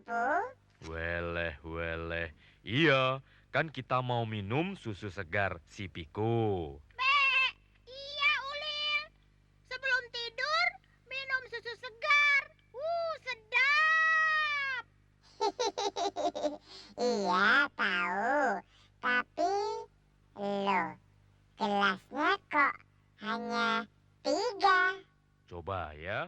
Kumpul? Weleh. Iya, kan kita mau minum susu segar si Piko. Iya, Ulil. Sebelum tidur, minum susu segar. Sedap. Iya, tahu. Tapi, loh, gelasnya kok hanya 3? Coba ya.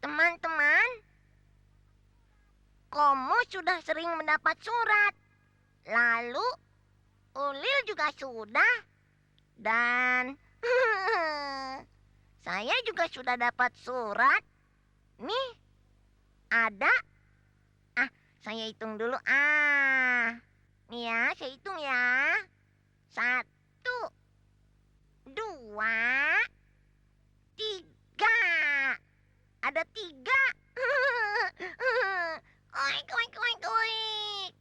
Teman-teman, Komo sudah sering mendapat surat. Lalu, Ulil juga sudah. Dan saya juga sudah dapat surat. Nih, ada. Saya hitung dulu. Nih ya, saya hitung ya. 1, 2, 3. Ada 3. Oik, oik, oik, oik.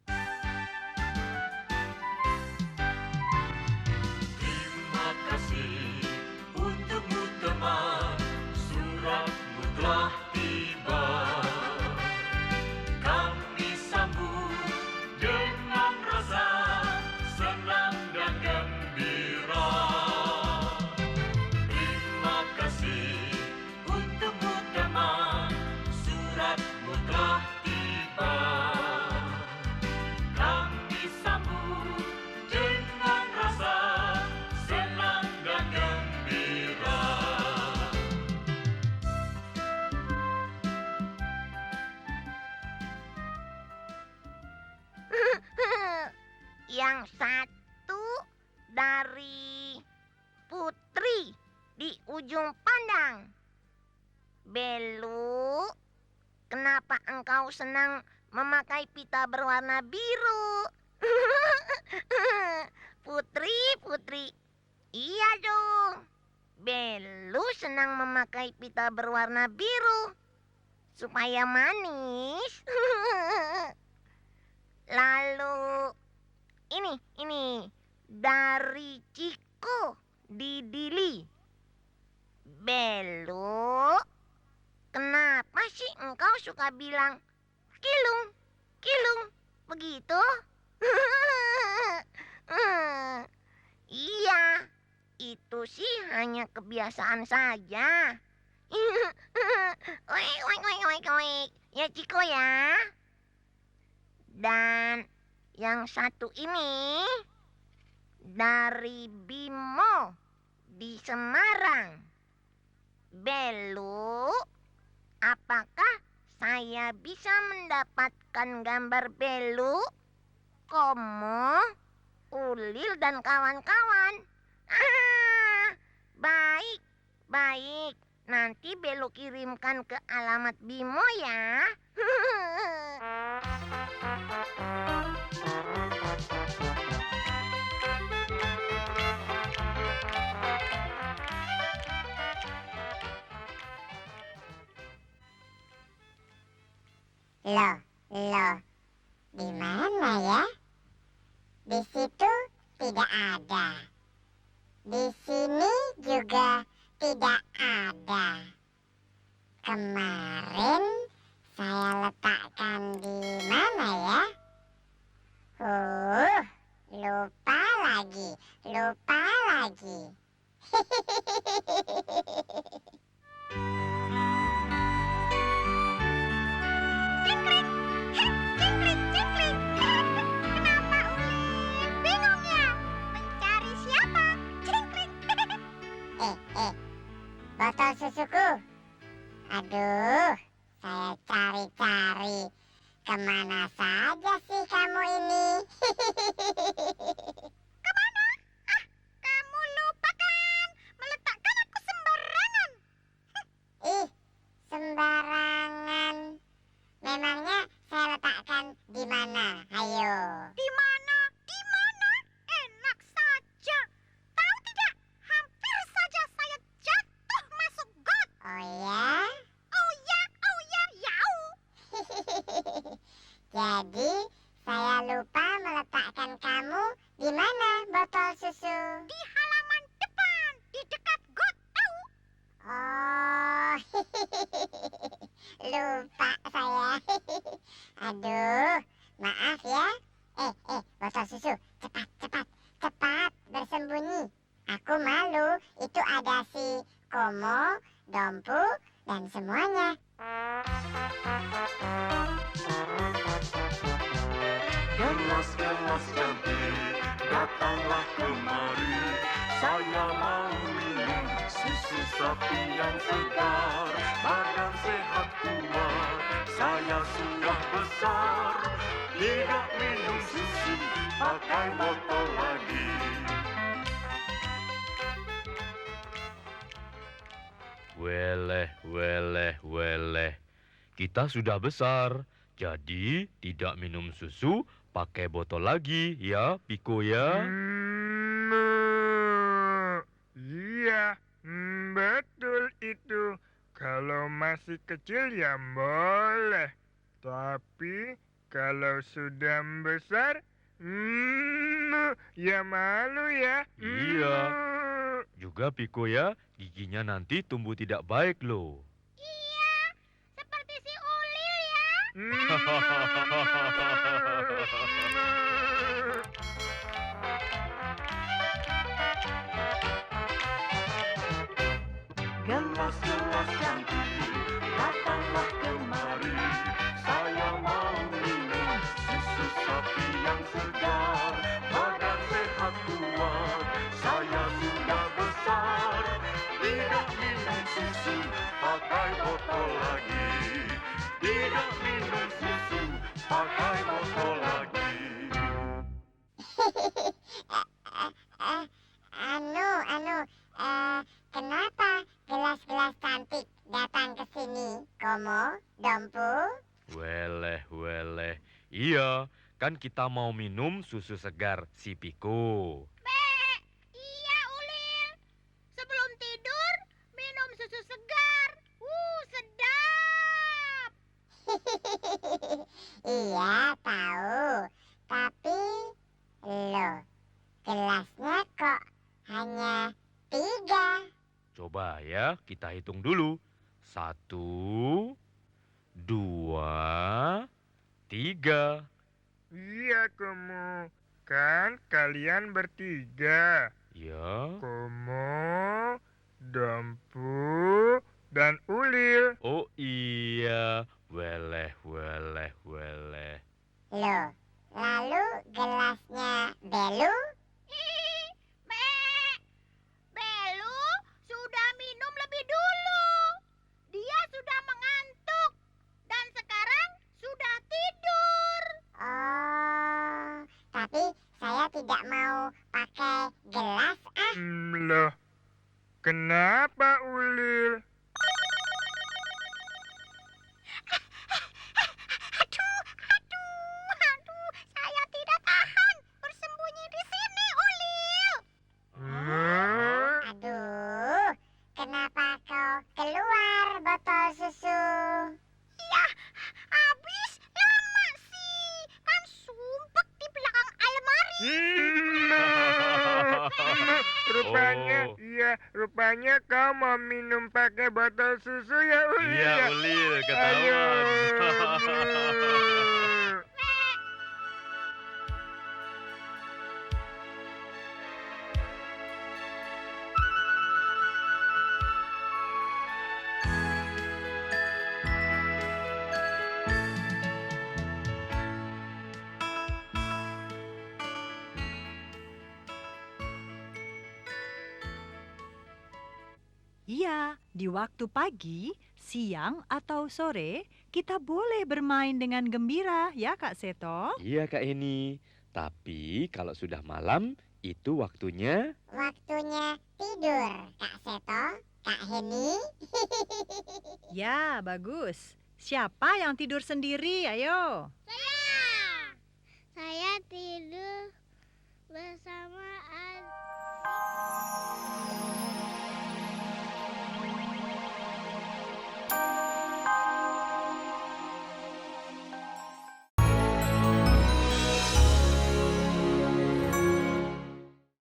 Terima kasih untukmu teman, suratmu telah tiba. Kami sambut dengan rasa senang dan gembira. Terima kasih untukmu teman, suratmu telah tiba. Kami sambut dengan rasa senang dan gembira. Yang satu dari Putri di ujung pandang. Belu, kenapa engkau senang memakai pita berwarna biru? Putri. Iya dong. Belu senang memakai pita berwarna biru supaya manis. Lalu ini dari Ciko di Dili. Belu, kenapa sih engkau suka bilang kilung, begitu? Iya, itu sih hanya kebiasaan saja. Oik, oik, oik, oik, oik. Ya, Ciko ya. Dan yang satu ini dari Bimo di Semarang. Belu, apakah saya bisa mendapatkan gambar Belu, Komo, Ulil, dan kawan-kawan? Baik. Nanti Belu kirimkan ke alamat Bimo ya. Loh, di mana ya? Di situ tidak ada. Di sini juga tidak ada. Kemarin saya letakkan di mana ya? Lupa lagi. Cingkring, cingkring. Kenapa Ulil bingung ya? Mencari siapa? Cingkring. Botol susuku. Aduh, saya cari-cari. Kemana saja sih kamu ini? Kemana? Kamu lupa kan? Meletakkan aku sembarangan. Ih, sembarangan. Memangnya saya letakkan di mana? Ayo. Di mana? Enak saja. Tahu tidak? Hampir saja saya jatuh masuk got. Oh ya? Oh ya, yau. Jadi saya lupa meletakkan kamu di mana botol susu? Di halaman depan, di dekat got, tahu? Oh, lupa saya. Aduh, maaf ya. Botol susu, cepat bersembunyi. Aku malu, itu ada si Komo, Dompu, dan semuanya. Gelas-gelas cantik, datanglah kemari. Saya mau minum susu sapi yang segar. Badan sehat kuat, saya sudah besar. Tidak minum susu, pakai botol lagi. Weleh. Kita sudah besar, jadi tidak minum susu, pakai botol lagi ya, Piko ya. Iya, betul itu. Kalau masih kecil ya boleh. Tapi kalau sudah besar, ya malu ya. Iya. Juga Piko ya, giginya nanti tumbuh tidak baik loh. Iya, seperti si Ulil ya. Gelas-gelas cantik, datanglah kemari. Saya mau minum susu sapi yang segar. Badan sehat kuat, saya sudah besar. Tidak minum susu, pakai botol lagi. Tidak minum susu, pakai botol lagi. Kenapa gelas-gelas cantik datang ke sini, Komo, Dompu? Weleh. Iya, kan kita mau minum susu segar si Piko. Iya, Ulil. Sebelum tidur, minum susu segar. Sedap. Iya, tahu. Tapi, loh, gelasnya kok hanya 3? Coba ya, kita hitung dulu. 1, 2, 3. Iya, Komo. Kan kalian bertiga. Ya. Komo, Dompu, dan Ulil. Oh iya, weleh. Loh, lalu gelasnya Belu? Belu sudah minum lebih dulu. Dia sudah mengantuk. Dan sekarang sudah tidur. Oh, tapi saya tidak mau pakai gelas. Loh, kenapa Ulil? Aduh. susu. Habis lama sih. Kan sumpek di belakang almari. Rupanya, Oh. iya, rupanya kau mau minum pakai botol susu ya, Ulil. Iya, ya? Ulil, Ayo. ketahuan. Iya, di waktu pagi, siang, atau sore, kita boleh bermain dengan gembira, ya Kak Seto? Iya, Kak Heni. Tapi kalau sudah malam, itu waktunya. Waktunya tidur, Kak Seto, Kak Heni. Ya, bagus. Siapa yang tidur sendiri? Ayo.